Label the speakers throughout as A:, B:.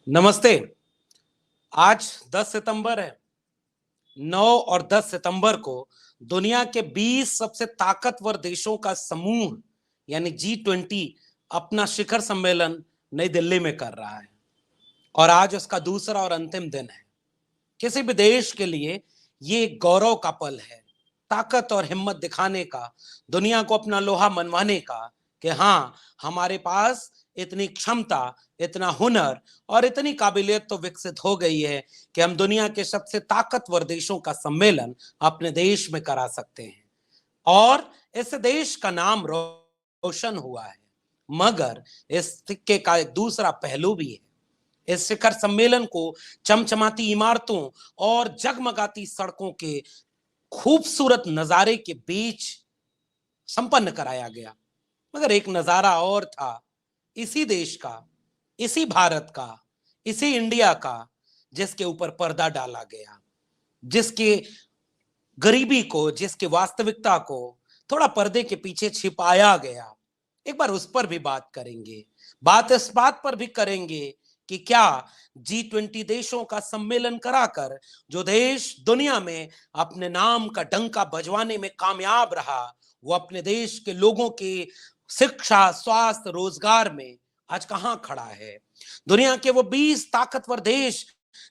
A: नमस्ते। आज 10 सितंबर है। 9 और 10 सितंबर को दुनिया के 20 सबसे ताकतवर देशों का समूह यानी G20 अपना शिखर सम्मेलन नई दिल्ली में कर रहा है और आज उसका दूसरा और अंतिम दिन है। किसी भी देश के लिए ये एक गौरव का पल है, ताकत और हिम्मत दिखाने का, दुनिया को अपना लोहा मनवाने का कि हाँ, हमारे पास इतनी क्षमता, इतना हुनर और इतनी काबिलियत तो विकसित हो गई है कि हम दुनिया के सबसे ताकतवर देशों का सम्मेलन अपने देश में करा सकते हैं और इस देश का नाम रोशन हुआ है। मगर इस सिक्के का एक दूसरा पहलू भी है। इस शिखर सम्मेलन को चमचमाती इमारतों और जगमगाती सड़कों के खूबसूरत नजारे के बीच संपन्न कराया गया। मगर एक नजारा और था, इसी देश का, इसी भारत का, इसी इंडिया का, जिसके ऊपर पर्दा डाला गया, जिसके गरीबी को, जिसकी वास्तविकता को थोड़ा पर्दे के पीछे छिपाया गया। एक बार उस पर भी बात करेंगे। बात इस बात पर भी करेंगे कि क्या G20 देशों का सम्मेलन कराकर जो देश दुनिया में अपने नाम का डंका बजवाने में कामयाब रहा, वो अपने देश के लोगों की शिक्षा, स्वास्थ्य, रोजगार में आज कहां खड़ा है। दुनिया के वो 20 ताकतवर देश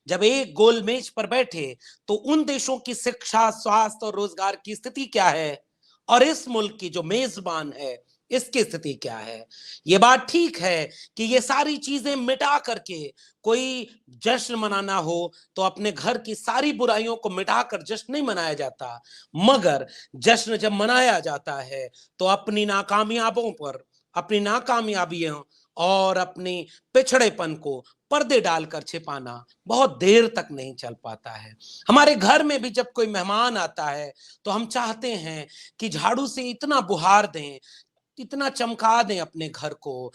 A: जब एक गोल मेज पर बैठे तो उन देशों की शिक्षा, स्वास्थ्य और रोजगार की स्थिति क्या है और इस मुल्क की जो मेजबान है इसकी स्थिति क्या है। ये बात ठीक है कि ये सारी चीजें मिटा करके कोई जश्न मनाना हो तो अपने घर की सारी बुराइयों को मिटाकर जश्न नहीं मनाया जाता, मगर जश्न जब मनाया जाता है तो अपनी नाकामयाबों पर, अपनी नाकामयाबियों और अपनी पिछड़ेपन को पर्दे डालकर छिपाना बहुत देर तक नहीं चल पाता है। हमारे घर में भी जब कोई मेहमान आता है तो हम चाहते हैं कि झाड़ू से इतना बुहार दें, इतना चमका दें अपने घर को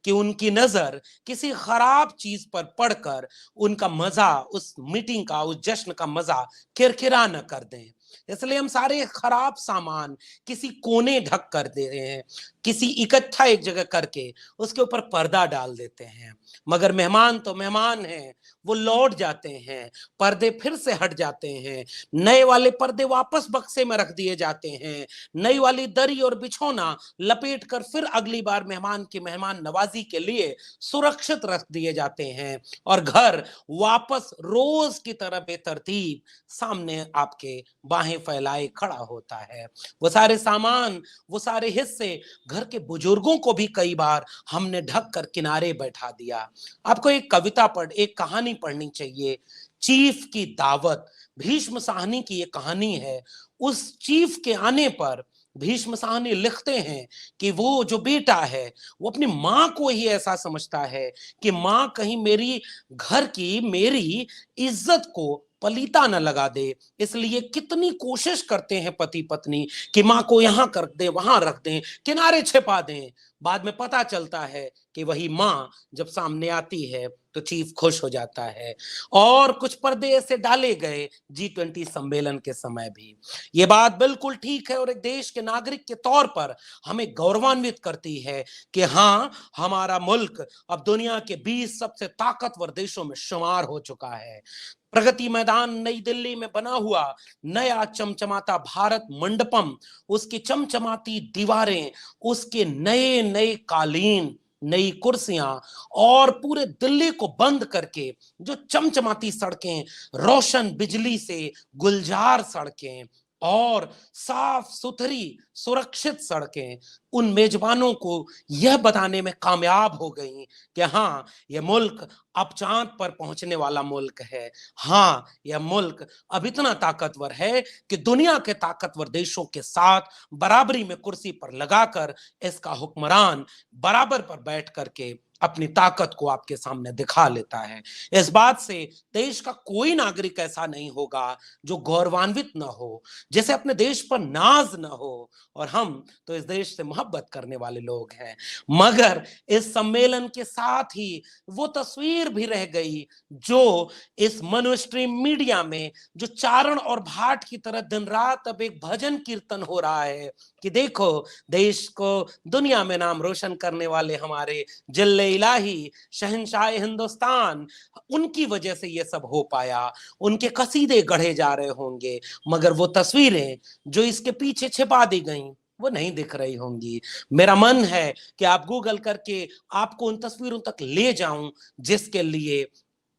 A: कि उनकी नजर किसी खराब चीज पर पड़कर उनका मजा, उस मीटिंग का, उस जश्न का मजा किरकिरा न कर दें। इसलिए हम सारे खराब सामान किसी कोने ढक कर दे रहे हैं, किसी इकट्ठा एक जगह करके उसके ऊपर पर्दा डाल देते हैं। मगर मेहमान तो मेहमान हैं, वो लौट जाते हैं, पर्दे फिर से हट जाते हैं, नए वाले पर्दे वापस बक्से में रख दिए जाते हैं, नई वाली दरी और बिछौना लपेट कर फिर अगली बार मेहमान की मेहमान नवाजी के लिए सुरक्षित रख दिए जाते हैं और घर वापस रोज की तरह बेतरतीब सामने आपके बाहें फैलाए खड़ा होता है। वो सारे सामान, वो सारे हिस्से घर के बुजुर्गों को भी कई बार हमने ढक कर किनारे बैठा दिया। आपको एक कविता एक कहानी पढ़नी चाहिए, चीफ की दावत। भीष्म साहनी की ये कहानी है। उस चीफ के आने पर भीष्म साहनी लिखते हैं कि वो जो बेटा है वो अपनी माँ को ही ऐसा समझता है कि माँ कहीं मेरी घर की, मेरी इज्जत को पलीता न लगा दे, इसलिए कितनी कोशिश करते हैं पति पत्नी कि माँ को यहाँ कर दे, वहां रख दें, किनारे छिपा दें। बाद में पता चलता है कि वही माँ जब सामने आती है तो चीफ खुश हो जाता है। और कुछ पर्दे ऐसे डाले गए G20 सम्मेलन के समय भी। ये बात बिल्कुल ठीक है और एक देश के नागरिक के तौर पर हमें गौरवान्वित करती है कि हाँ, हमारा मुल्क अब दुनिया के 20 सबसे ताकतवर देशों में शुमार हो चुका है। प्रगति मैदान नई दिल्ली में बना हुआ नया चमचमाता भारत मंडपम, उसकी चमचमाती दीवारें, उसके नए नए कालीन, नई कुर्सियां और पूरे दिल्ली को बंद करके जो चमचमाती सड़कें, रोशन बिजली से गुलजार सड़कें और साफ सुथरी सुरक्षित सड़कें उन मेजबानों को यह बताने में कामयाब हो गई कि हाँ, यह मुल्क अब चांद पर पहुंचने वाला मुल्क है। हाँ, यह मुल्क अब इतना ताकतवर है कि दुनिया के ताकतवर देशों के साथ बराबरी में कुर्सी पर लगाकर इसका हुक्मरान बराबर पर बैठ करके अपनी ताकत को आपके सामने दिखा लेता है। इस बात से देश का कोई नागरिक ऐसा नहीं होगा जो गौरवान्वित न हो, जैसे अपने देश पर नाज न हो, और हम तो इस देश से मोहब्बत करने वाले लोग हैं। मगर इस सम्मेलन के साथ ही वो तस्वीर भी रह गई जो इस मनुस्ट्रीम मीडिया में जो चारण और भाट की तरह दिन रात अब एक भजन कीर्तन हो रहा है कि देखो, देश को दुनिया में नाम रोशन करने वाले हमारे जिले इलाही शहंशाह हिंदुस्तान, उनकी वजह से ये सब हो पाया, उनके कसीदे गढ़े जा रहे होंगे, मगर वो तस्वीरें जो इसके पीछे छिपा दी गई वो नहीं दिख रही होंगी। मेरा मन है कि आप गूगल करके आपको उन तस्वीरों तक ले जाऊं जिसके लिए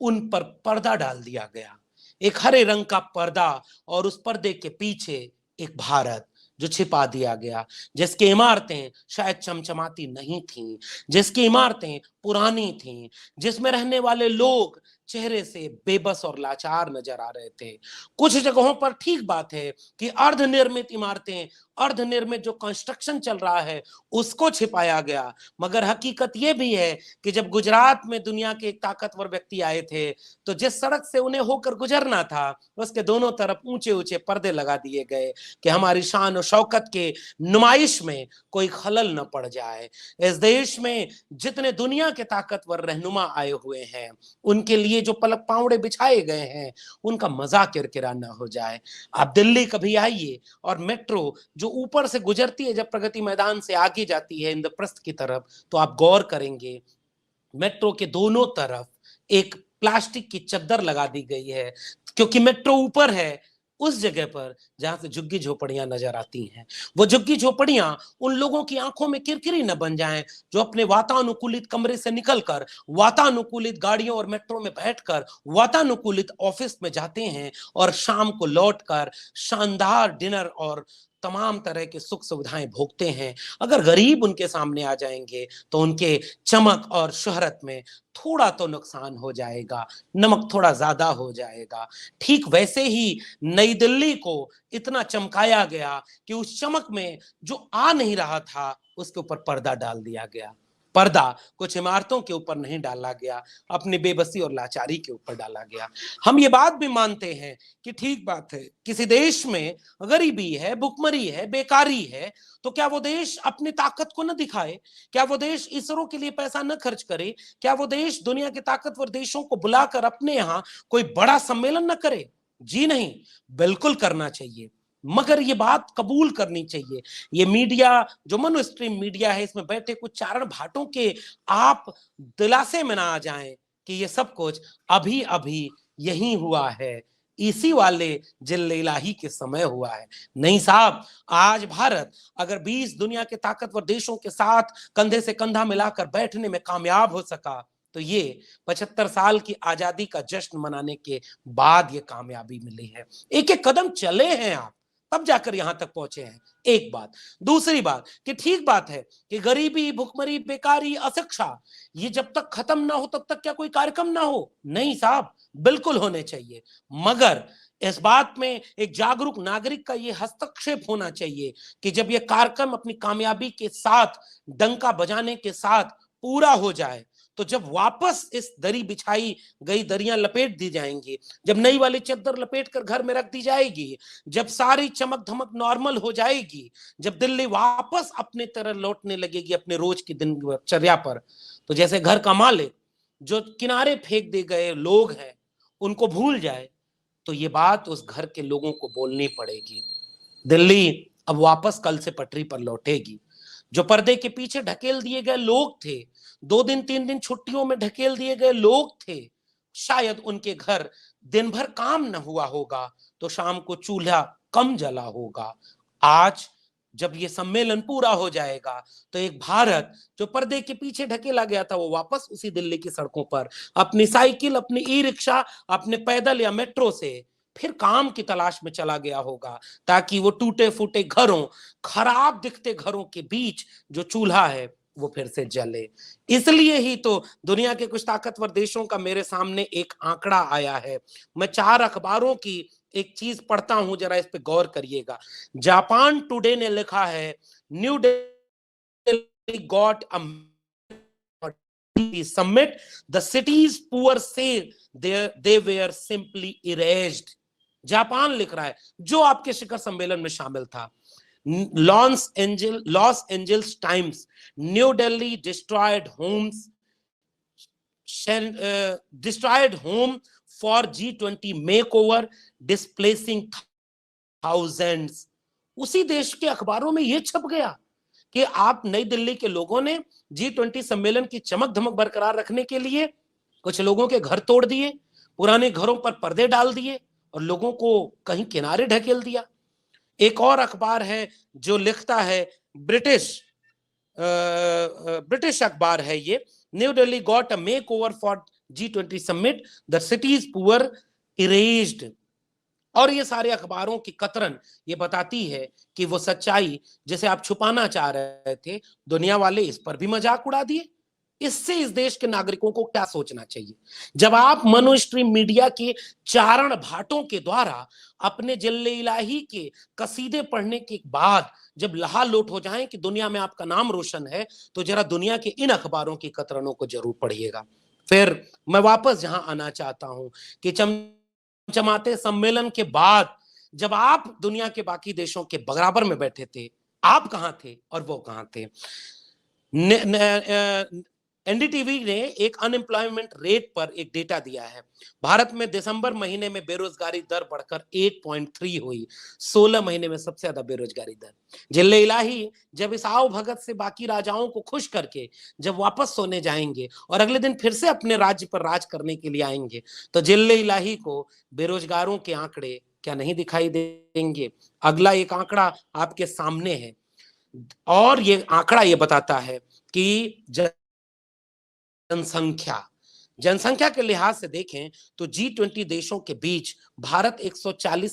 A: उन पर पर्दा डाल दिया गया, एक हरे रंग का पर्दा, और उस पर्दे के पीछे एक भारत जो छिपा दिया गया, जिसकी इमारतें शायद चमचमाती नहीं थीं, जिसकी इमारतें पुरानी थीं, जिसमें रहने वाले लोग चेहरे से बेबस और लाचार नजर आ रहे थे। कुछ जगहों पर ठीक बात है कि अर्धनिर्मित इमारतें, अर्धनिर्मित जो कंस्ट्रक्शन चल रहा है उसको छिपाया गया, मगर हकीकत यह भी है कि जब गुजरात में दुनिया के एक ताकतवर व्यक्ति आए थे तो जिस सड़क से उन्हें होकर गुजरना था उसके दोनों तरफ ऊंचे ऊंचे पर्दे लगा दिए गए कि हमारी शान और शौकत के नुमाइश में कोई खलल न पड़ जाए। इस देश में जितने दुनिया के ताकतवर रहनुमा आए हुए हैं उनके लिए जो पलक पावड़े बिछाए गए हैं उनका मजाक किरकिरा न हो जाए। आप दिल्ली कभी आइए और मेट्रो जो ऊपर से गुजरती है जब प्रगति मैदान से आगे जाती है इंद्रप्रस्थ की तरफ, तो आप गौर करेंगे मेट्रो के दोनों तरफ एक प्लास्टिक की चद्दर लगा दी गई है, क्योंकि मेट्रो ऊपर है उस जगह पर जहां से झुग्गी झोपड़ियां नजर आती हैं। वो झुग्गी झोपड़ियां उन लोगों की आंखों में किरकिरी न बन जाएं जो अपने वातानुकूलित कमरे से निकलकर वातानुकूलित गाड़ियों और मेट्रो में बैठकर वातानुकूलित ऑफिस में जाते हैं और शाम को लौटकर शानदार डिनर और तमाम तरह के सुख सुविधाएं भोगते हैं। अगर गरीब उनके सामने आ जाएंगे तो उनके चमक और शोहरत में थोड़ा तो नुकसान हो जाएगा, नमक थोड़ा ज्यादा हो जाएगा। ठीक वैसे ही नई दिल्ली को इतना चमकाया गया कि उस चमक में जो आ नहीं रहा था उसके ऊपर पर्दा डाल दिया गया। पर्दा कुछ इमारतों के ऊपर नहीं डाला गया, अपनी बेबसी और लाचारी के ऊपर डाला गया। हम ये बात भी मानते हैं कि ठीक बात है, किसी देश में गरीबी है, भुखमरी है, बेकारी है, तो क्या वो देश अपनी ताकत को न दिखाए? क्या वो देश इसरो के लिए पैसा न खर्च करे? क्या वो देश दुनिया के ताकतवर देशों को बुलाकर अपने यहाँ कोई बड़ा सम्मेलन न करे? जी नहीं, बिल्कुल करना चाहिए, मगर ये बात कबूल करनी चाहिए। ये मीडिया जो मनो स्ट्रीम मीडिया है इसमें बैठे कुछ चारण भाटों के आप दिलासे में ना आ जाएं कि ये सब कुछ अभी अभी यही हुआ है, इसी वाले जिले इलाही के समय हुआ है। नहीं साहब, आज भारत अगर 20 दुनिया के ताकतवर देशों के साथ कंधे से कंधा मिलाकर बैठने में कामयाब हो सका तो ये 75 साल की आजादी का जश्न मनाने के बाद ये कामयाबी मिली है। एक एक कदम चले हैं आप, तब जाकर यहां तक पहुंचे हैं। एक बात। दूसरी बात कि ठीक बात है कि गरीबी, भुखमरी, बेकारी, अशिक्षा ये जब तक खत्म ना हो तब तक क्या कोई कार्यक्रम ना हो? नहीं साहब, बिल्कुल होने चाहिए, मगर इस बात में एक जागरूक नागरिक का ये हस्तक्षेप होना चाहिए कि जब ये कार्यक्रम अपनी कामयाबी के साथ, डंका बजाने के साथ पूरा हो जाए, तो जब वापस इस दरी बिछाई गई दरियां लपेट दी जाएंगी, जब नई वाली चद्दर लपेट कर घर में रख दी जाएगी, जब सारी चमक धमक नॉर्मल हो जाएगी, जब दिल्ली वापस अपने तरह लौटने लगेगी अपने रोज की दिनचर्या पर, तो जैसे घर का मालिक जो किनारे फेंक दे गए लोग हैं उनको भूल जाए, तो ये बात उस घर के लोगों को बोलनी पड़ेगी। दिल्ली अब वापस कल से पटरी पर लौटेगी। जो पर्दे के पीछे ढकेल दिए गए लोग थे, 2 दिन 3 दिन छुट्टियों में ढकेल दिए गए लोग थे, शायद उनके घर दिन भर काम न हुआ होगा तो शाम को चूल्हा कम जला होगा। आज जब ये सम्मेलन पूरा हो जाएगा तो एक भारत जो पर्दे के पीछे ढकेला गया था वो वापस उसी दिल्ली की सड़कों पर अपनी साइकिल, अपनी ई रिक्शा, अपने पैदल या मेट्रो से फिर काम की तलाश में चला गया होगा, ताकि वो टूटे फूटे घरों, खराब दिखते घरों के बीच जो चूल्हा है वो फिर से जले। इसलिए ही तो दुनिया के कुछ ताकतवर देशों का मेरे सामने एक आंकड़ा आया है। मैं 4 अखबारों की एक चीज पढ़ता हूं, जरा इस पे गौर करिएगा। जापान टुडे ने लिखा है, new Delhi got a summit, the city's poor say they were simply erased। Japan लिख रहा है जो आपके शिखर सम्मेलन में शामिल था। Los Angeles times, new Delhi destroyed home for G20 makeover, displacing thousands। उसी देश के अखबारों में यह छप गया कि आप नई दिल्ली के लोगों ने G20 सम्मेलन की चमक धमक बरकरार रखने के लिए कुछ लोगों के घर तोड़ दिए, पुराने घरों पर पर्दे डाल दिए और लोगों को कहीं किनारे ढकेल दिया। एक और अखबार है जो लिखता है, ब्रिटिश अखबार है ये, new Delhi got a make over for G20 summit, the cities poor erased. और ये सारे अखबारों की कतरन ये बताती है कि वो सच्चाई जिसे आप छुपाना चाह रहे थे, दुनिया वाले इस पर भी मजाक उड़ा दिए। इससे इस देश के नागरिकों को क्या सोचना चाहिए जब आप मनोस्ट्रीम मीडिया के चारण भाटों के द्वारा अपने जिल्ले इलाही के कसीदे पढ़ने के बाद जब लहालोट हो जाएं कि दुनिया में आपका नाम रोशन है, तो जरा दुनिया के इन अखबारों की कतरनों को जरूर पढ़िएगा। फिर मैं वापस जहां आना चाहता हूं कि चमचमाते सम्मेलन के बाद जब आप दुनिया के बाकी देशों के बराबर में बैठे थे, आप कहां थे और वो कहां थे। एनडीटीवी ने एक अनएम्प्लॉयमेंट रेट पर एक डेटा दिया है। भारत में दिसंबर महीने में बेरोजगारी दर बढ़कर 8.3 हुई, 16 महीने में सबसे ज्यादा बेरोजगारी दर। जिले इलाही जब इस आओ भगत से बाकी राजाओं को खुश करके जब वापस सोने जाएंगे और अगले दिन फिर से अपने राज्य पर राज करने के लिए आएंगे, तो जिले इलाही को बेरोजगारों के आंकड़े क्या नहीं दिखाई देंगे। अगला एक आंकड़ा आपके सामने है और ये आंकड़ा ये बताता है कि जनसंख्या के लिहाज से देखें तो G20 देशों के बीच भारत 140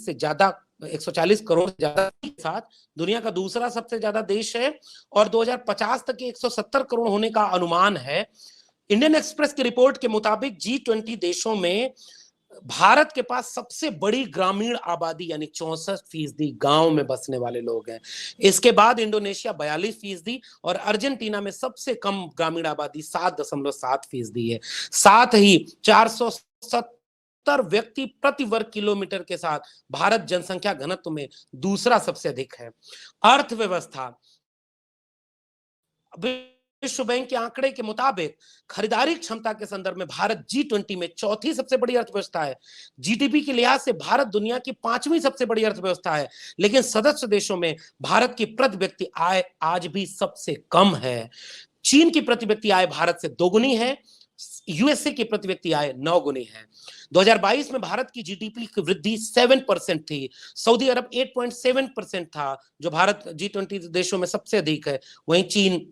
A: करोड़ से ज्यादा के साथ दुनिया का दूसरा सबसे ज्यादा देश है और 2050 तक 170 करोड़ होने का अनुमान है। इंडियन एक्सप्रेस की रिपोर्ट के मुताबिक G20 देशों में भारत के पास सबसे बड़ी ग्रामीण आबादी यानी 64% गांव में बसने वाले लोग हैं। इसके बाद इंडोनेशिया 42% और अर्जेंटीना में सबसे कम ग्रामीण आबादी 7.7% है। साथ ही 470 व्यक्ति प्रति वर्ग किलोमीटर के साथ भारत जनसंख्या घनत्व में दूसरा सबसे अधिक है। अर्थव्यवस्था, विश्व बैंक के आंकड़े के मुताबिक खरीदारी क्षमता के संदर्भ में भारत G20 में चौथी सबसे बड़ी अर्थव्यवस्था है। जीडीपी के लिहाज से भारत दुनिया की 5वीं सबसे बड़ी अर्थव्यवस्था है, लेकिन सदस्य देशों में भारत की प्रति व्यक्ति आय आज भी सबसे कम है। चीन की प्रति व्यक्ति आय भारत से 2 गुनी है, यूएसए की प्रति व्यक्ति आय 9 गुनी है। 2022 में भारत की जीडीपी की वृद्धि 7% थी, सऊदी अरब 8.7% था जो भारत G20 देशों में सबसे अधिक है, वहीं चीन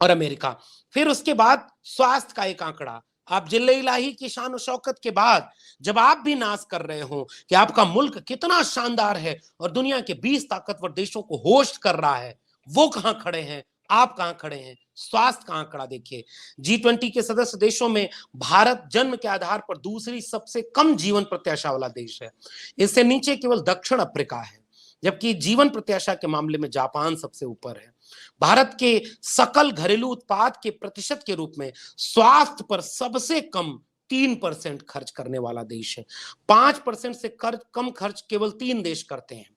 A: और अमेरिका। फिर उसके बाद स्वास्थ्य का एक आंकड़ा, आप जिले इलाही की शान और शौकत के बाद जब आप भी नाज कर रहे हो कि आपका मुल्क कितना शानदार है और दुनिया के 20 ताकतवर देशों को होस्ट कर रहा है, वो कहां खड़े हैं, आप कहां खड़े हैं। स्वास्थ्य का आंकड़ा देखिए, G20 के सदस्य देशों में भारत जन्म के आधार पर दूसरी सबसे कम जीवन प्रत्याशा वाला देश है। इससे नीचे केवल दक्षिण अफ्रीका है, जबकि जीवन प्रत्याशा के मामले में जापान सबसे ऊपर है। भारत के सकल घरेलू उत्पाद के प्रतिशत के रूप में स्वास्थ्य पर सबसे कम 3% खर्च करने वाला देश है। 5% से कम खर्च केवल 3 देश करते हैं।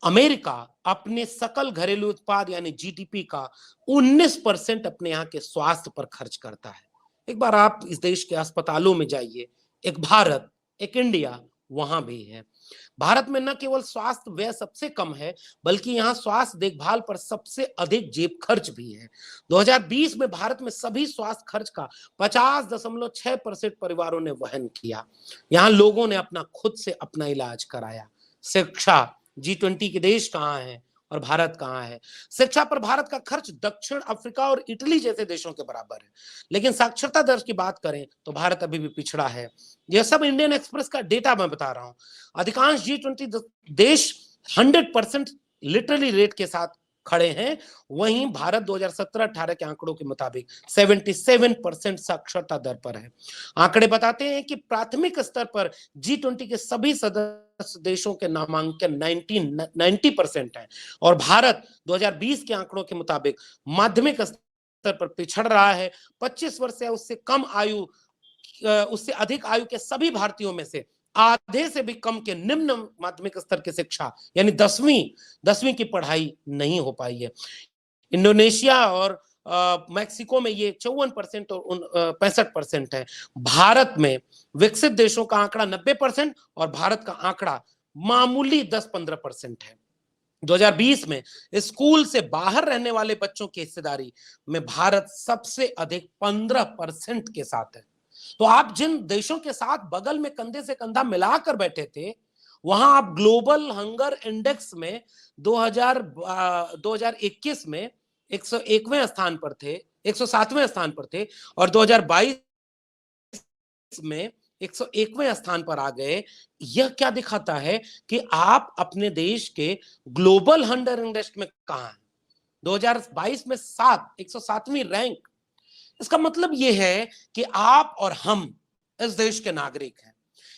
A: अमेरिका अपने सकल घरेलू उत्पाद यानी जीडीपी का 19% अपने यहाँ के स्वास्थ्य पर खर्च करता है। एक बार आप इस देश के अस्पतालों में जाइए, एक भारत, एक इंडिया वहां भी है। भारत में न केवल स्वास्थ्य व्यय सबसे कम है, बल्कि यहाँ स्वास्थ्य देखभाल पर सबसे अधिक जेब खर्च भी है। 2020 में भारत में सभी स्वास्थ्य खर्च का 50.6% परिवारों ने वहन किया। यहाँ लोगों ने अपना खुद से अपना इलाज कराया। शिक्षा, G20 के देश कहाँ हैं और भारत कहाँ है। शिक्षा पर भारत का खर्च दक्षिण अफ्रीका और इटली जैसे देशों के बराबर है, लेकिन साक्षरता दर की बात करें तो भारत अभी भी पिछड़ा है। यह सब इंडियन एक्सप्रेस का डेटा मैं बता रहा हूं। अधिकांश G20 देश 100% लिटरली रेट के साथ खड़े हैं, वहीं भारत 2017-18 के आंकड़ों के मुताबिक 77% साक्षरता दर पर है। आंकड़े बताते हैं कि प्राथमिक स्तर पर G20 के सभी सदस्य देशों के नामांकन 90% है और भारत 2020 के आंकड़ों के मुताबिक माध्यमिक स्तर पर पिछड़ रहा है। 25 वर्ष या उससे कम आयु, उससे अधिक आयु के सभी भारतीयों में से आधे से भी कम के निम्न माध्यमिक स्तर की शिक्षा यानी 10वीं की पढ़ाई नहीं हो पाई है। इंडोनेशिया और मैक्सिको में ये 54% और 65% है। भारत में विकसित देशों का आंकड़ा 90% और भारत का आंकड़ा मामूली 10-15% है। 2020 में स्कूल से बाहर रहने वाले बच्चों की हिस्सेदारी में भारत सबसे अधिक 15% के साथ है। तो आप जिन देशों के साथ बगल में कंधे से कंधा मिलाकर बैठे थे, वहां आप ग्लोबल हंगर इंडेक्स में 2021 में 101वें स्थान पर थे, 107वें स्थान पर थे, और 2022 में 101वें स्थान पर आ गए। यह क्या दिखाता है कि आप अपने देश के ग्लोबल हंगर इंडेक्स में कहां हैं? 2022 में 107वीं रैंक। इसका मतलब यह है कि आप और हम इस देश के नागरिक हैं।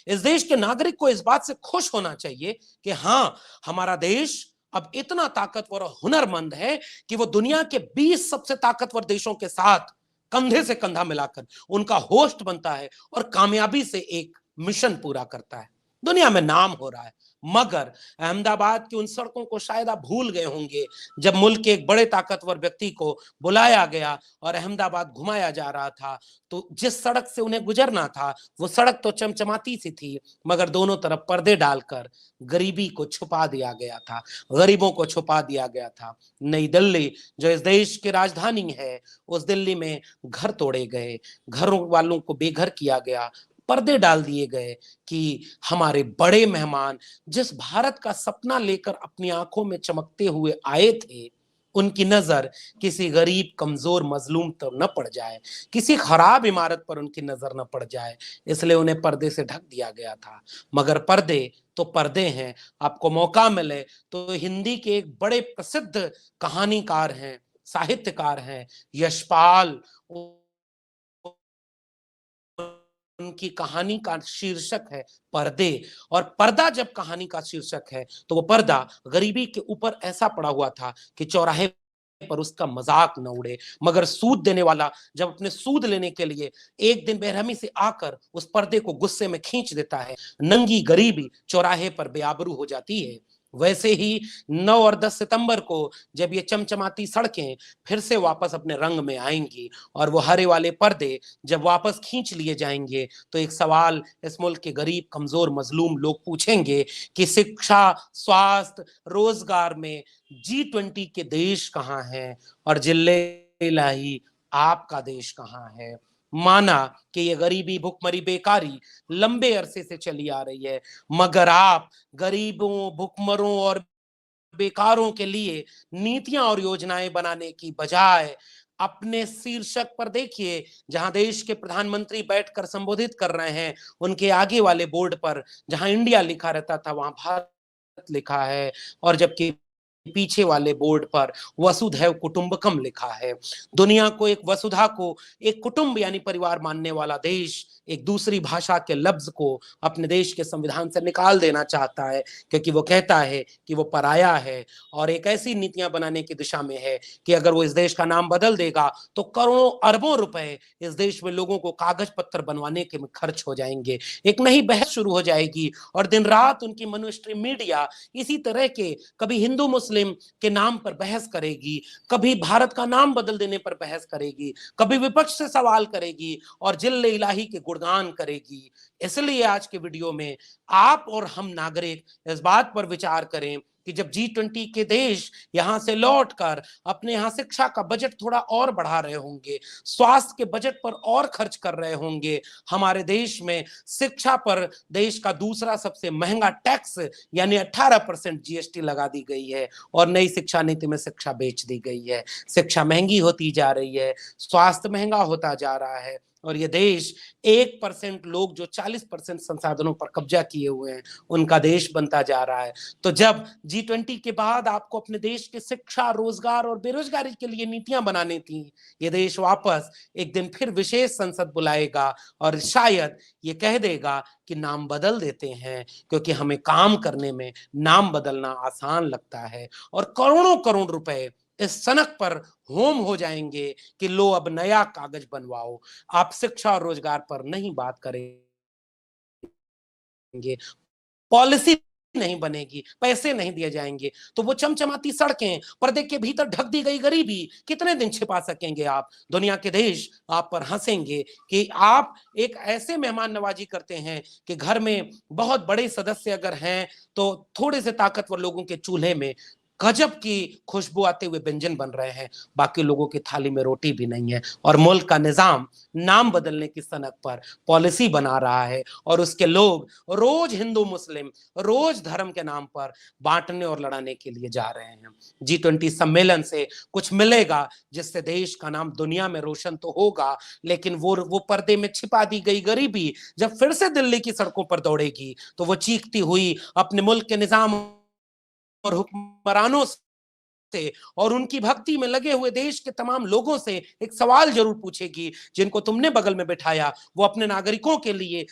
A: इस देश के नागरिक को इस बात से खुश होना चाहिए कि हां, हमारा देश अब इतना ताकतवर और हुनरमंद है कि वो दुनिया के 20 सबसे ताकतवर देशों के साथ कंधे से कंधा मिलाकर उनका होस्ट बनता है और कामयाबी से एक मिशन पूरा करता है। दुनिया में नाम हो रहा है। मगर अहमदाबाद की उन सड़कों को शायद आप भूल गए होंगे, जब मुल्क के एक बड़े ताकतवर व्यक्ति को बुलाया गया और अहमदाबाद घुमाया जा रहा था, तो जिस सड़क से उन्हें गुजरना था वो सड़क तो चमचमाती सी थी, मगर दोनों तरफ पर्दे डालकर गरीबी को छुपा दिया गया था, गरीबों को छुपा दिया गया था। नई दिल्ली, जो इस देश की राजधानी है, उस दिल्ली में घर तोड़े गए, घरों वालों को बेघर किया गया, पर्दे डाल दिए गए कि हमारे बड़े मेहमान जिस भारत का सपना लेकर अपनी आंखों में चमकते हुए आए थे, उनकी नजर किसी गरीब कमजोर मजलूम तो न पड़ जाए, किसी खराब इमारत पर उनकी नजर न पड़ जाए, इसलिए उन्हें पर्दे से ढक दिया गया था। मगर पर्दे तो पर्दे हैं। आपको मौका मिले तो हिंदी के एक बड़े प्रसिद्ध कहानीकार हैं, साहित्यकार हैं, यशपाल, उनकी कहानी का शीर्षक है पर्दे। और पर्दा जब कहानी का शीर्षक है तो वो पर्दा गरीबी के ऊपर ऐसा पड़ा हुआ था कि चौराहे पर उसका मजाक न उड़े। मगर सूद देने वाला जब अपने सूद लेने के लिए एक दिन बेरहमी से आकर उस पर्दे को गुस्से में खींच देता है, नंगी गरीबी चौराहे पर बेआबरू हो जाती है। वैसे ही 9 और 10 सितंबर को जब ये चमचमाती सड़कें फिर से वापस अपने रंग में आएंगी और वो हरे वाले पर्दे जब वापस खींच लिए जाएंगे, तो एक सवाल इस मुल्क के गरीब कमजोर मजलूम लोग पूछेंगे कि शिक्षा, स्वास्थ्य, रोजगार में G20 के देश कहाँ हैं और जिल्ले इलाही आपका देश कहाँ है? माना कि ये गरीबी, भुखमरी, बेकारी लंबे अरसे से चली आ रही है, मगर आप गरीबों, भुखमरों और बेकारों के लिए नीतियां और योजनाएं बनाने की बजाय अपने शीर्षक पर देखिए, जहां देश के प्रधानमंत्री बैठकर संबोधित कर रहे हैं, उनके आगे वाले बोर्ड पर जहां इंडिया लिखा रहता था वहां भारत लिखा है, और जबकि पीछे वाले बोर्ड पर वसुधैव कुटुंबकम लिखा है। दुनिया को एक वसुधा को एक कुटुंब यानी परिवार मानने वाला देश एक दूसरी भाषा के लफ्ज को अपने देश के संविधान से निकाल देना चाहता है, क्योंकि वो कहता है कि वो पराया है और एक ऐसी नीतियां बनाने की दिशा में है कि अगर वो इस देश का नाम बदल देगा तो करोड़ों अरबों रुपए इस देश में लोगों को कागज पत्थर बनवाने के में खर्च हो जाएंगे। एक नई बहस शुरू हो जाएगी और दिन रात उनकी मनुस्ट्रीम मीडिया इसी तरह के कभी हिंदू मुस्लिम के नाम पर बहस करेगी, कभी भारत का नाम बदल देने पर बहस करेगी, कभी विपक्ष से सवाल करेगी और जिल्ले इलाही के गुणगान करेगी। इसलिए आज के वीडियो में आप और हम नागरिक इस बात पर विचार करें कि जब G20 के देश यहां से लौटकर अपने यहां शिक्षा का बजट थोड़ा और बढ़ा रहे होंगे, स्वास्थ्य के बजट पर और खर्च कर रहे होंगे, हमारे देश में शिक्षा पर देश का दूसरा सबसे महंगा टैक्स यानी 18% GST लगा दी गई है और नई शिक्षा नीति में शिक्षा बेच दी गई है। शिक्षा महंगी होती जा रही है, स्वास्थ्य महंगा होता जा रहा है और ये देश 1% लोग जो 40% संसाधनों पर कब्जा किए हुए हैं उनका देश बनता जा रहा है। तो जब G20 के बाद आपको अपने देश के शिक्षा, रोजगार और बेरोजगारी के लिए नीतियां बनानी थी, ये देश वापस एक दिन फिर विशेष संसद बुलाएगा और शायद ये कह देगा कि नाम बदल देते हैं, क्योंकि हमें काम करने में नाम बदलना आसान लगता है और करोड़ों करोड़ रुपए इस सनक पर होम हो जाएंगे कि लो अब नया कागज बनवाओ। आप शिक्षा और रोजगार पर नहीं बात करेंगे, पॉलिसी नहीं बनेगी, पैसे नहीं दिए जाएंगे, तो वो चमचमाती सड़कें, पर्दे के भीतर ढक दी गई गरीबी कितने दिन छिपा सकेंगे आप? दुनिया के देश आप पर हंसेंगे कि आप एक ऐसे मेहमान नवाजी करते हैं कि घर में बहुत बड़े सदस्य अगर हैं तो थोड़े से ताकतवर लोगों के चूल्हे में गजब की खुशबू आते हुए व्यंजन बन रहे हैं, बाकी लोगों की थाली में रोटी भी नहीं है। और मुल्क का निजाम नाम बदलने की सनक पर पॉलिसी बना रहा है और उसके लोग रोज हिंदू मुस्लिम, रोज धर्म के नाम पर बांटने और लड़ाने के लिए जा रहे हैं। G20 सम्मेलन से कुछ मिलेगा जिससे देश का नाम दुनिया में रोशन तो होगा, लेकिन वो पर्दे में छिपा दी गई गरीबी जब फिर से दिल्ली की सड़कों पर दौड़ेगी तो वो चीखती हुई अपने मुल्क के निजाम और हुक्मरानों से और उनकी भक्ति में लगे हुए देश के तमाम लोगों से एक सवाल जरूर पूछेगी, जिनको तुमने बगल में बिठाया वो अपने नागरिकों के लिए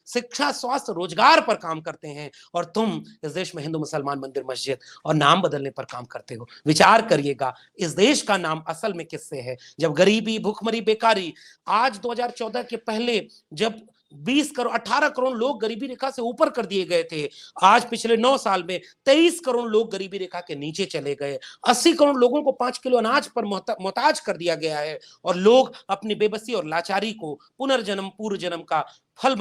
A: शिक्षा, स्वास्थ्य, रोजगार पर काम करते हैं और तुम इस देश में हिंदू मुसलमान मंदिर मस्जिद और नाम बदलने पर काम करते हो। विचार करिएगा, इस देश का नाम असल में किससे है? जब गरीबी, भूखमरी, बेकारी, आज 2014 के पहले जब 20 करोड़ 18 करोड़ लोग गरीबी रेखा से ऊपर कर दिए गए थे, आज पिछले 9 साल में 23 करोड़ लोग गरीबी रेखा के नीचे चले गए। 80 करोड़ लोगों को 5 किलो अनाज पर मोहताज कर दिया गया है और लोग अपनी बेबसी और लाचारी को पुनर्जन्म, पूर्व जन्म का फल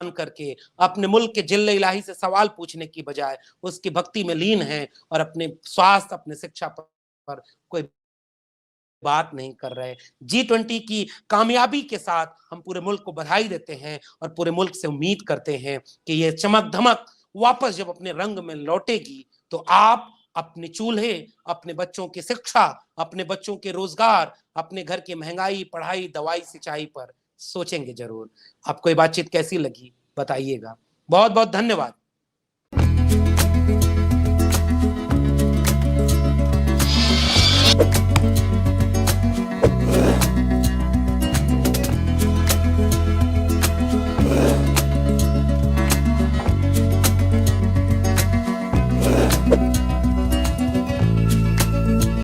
A: करके अपने मुल्क के जिल्ले इलाही से सवाल पूछने की बजाय उसकी भक्ति में लीन है और अपने स्वास्थ्य, अपने शिक्षा पर कोई बात नहीं कर रहे। G20 की कामयाबी के साथ हम पूरे मुल्क को बधाई देते हैं और पूरे मुल्क से उम्मीद करते हैं कि ये चमक धमक वापस जब अपने रंग में लौटेगी तो आप अपने चूल्हे, अपने बच्चों की शिक्षा, अपने बच्चों के रोजगार, अपने घर की महंगाई, पढ़ाई, दवाई, सिंचाई पर सोचेंगे जरूर। आपको ये बातचीत कैसी लगी बताइएगा। बहुत बहुत धन्यवाद।